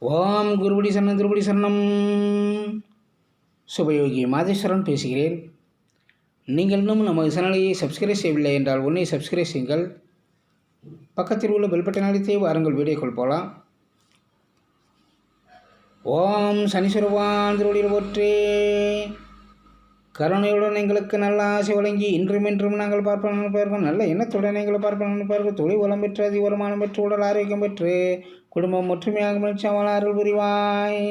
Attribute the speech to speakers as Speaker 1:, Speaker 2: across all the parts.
Speaker 1: ஓம் குருபடி சரணம் திருபடி சரணம். சுபயோகி மாதேஸ்வரன் பேசுகிறேன். நீங்கள் இன்னும் நமது சேனலை சப்ஸ்கிரைப் செய்யவில்லை என்றால் உன்னை சப்ஸ்கிரைப் செய்யுங்கள். பக்கத்தில் உள்ள பெல் பட்டன் அழுத்தி வாருங்கள் வீடியோக்கள் போகலாம். ஓம் சனீஸ்வரவான் திருவடியில் போற்றே. கருணையுடன் எங்களுக்கு நல்ல ஆசை வழங்கி இன்றும் இன்றும் நாங்கள் பார்ப்போம். நல்ல எண்ணத்துடன் எங்களை பார்ப்போம். தொழில் வளம் பெற்று அதிக வருமானம் பெற்று உடல் ஆரோக்கியம் பெற்று குடும்பம் ஒற்றுமையாக மகிழ்ச்சியாக அருள் புரிவாய்.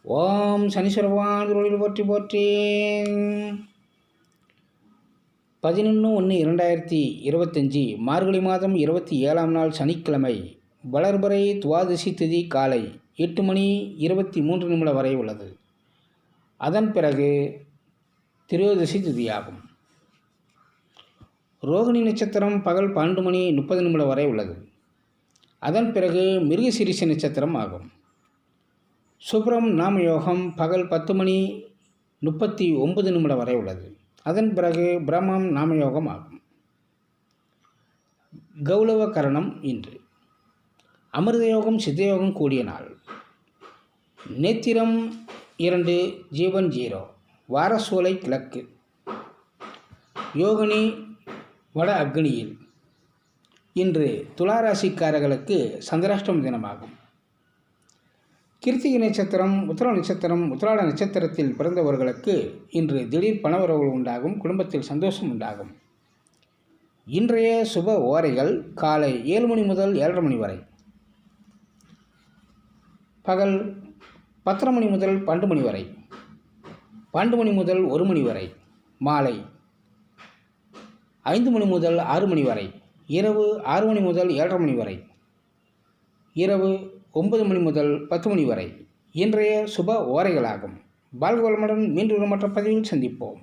Speaker 1: ஓம் சனீஸ்வரவான் திருவடியில் போற்றி போற்றி. 11/1/2025 மார்கழி மாதம் 27ஆம் நாள் சனிக்கிழமை, வளர்பிறை துவாதசி திதி காலை 8:23 வரை உள்ளது. அதன் பிறகு திரையோதசி திதியாகும். ரோகிணி நட்சத்திரம் பகல் 12:30 வரை உள்ளது. அதன் பிறகு மிருகசீரிஷ நட்சத்திரம் ஆகும். சுப்ரம் நாமயோகம் பகல் 10:39 வரை உள்ளது. அதன் பிறகு பிரம்மம் நாமயோகம் ஆகும். கௌளவ கரணம் இன்று. அமிர்த யோகம் சித்தயோகம் கூடிய நாள். நேத்திரம் 2 ஜீவன் 0 வாரசோலை கிழக்கு. யோகினி வட அக்னியில். இன்று துளாராசிக்காரர்களுக்கு சந்திராஷ்டம தினமாகும். கிருத்திகை நட்சத்திரம் உத்திர நட்சத்திரம் உத்திராட நட்சத்திரத்தில் பிறந்தவர்களுக்கு இன்று திடீர் பணவரவுகள் உண்டாகும். குடும்பத்தில் சந்தோஷம் உண்டாகும். இன்றைய சுப ஓரைகள் காலை 7 மணி முதல் 7:30 மணி வரை, பகல் 10:30 மணி முதல் 12 மணி வரை, 12 மணி முதல் 1 மணி வரை, மாலை 5 மணி முதல் 6 மணி வரை, இரவு 6 மணி முதல் 7:30 மணி வரை, இரவு 9 மணி முதல் 10 மணி வரை இன்றைய சுப ஓரைகளாகும். வாழ்க வளமுடன். மீண்டும் மற்ற பதிவில் சந்திப்போம்.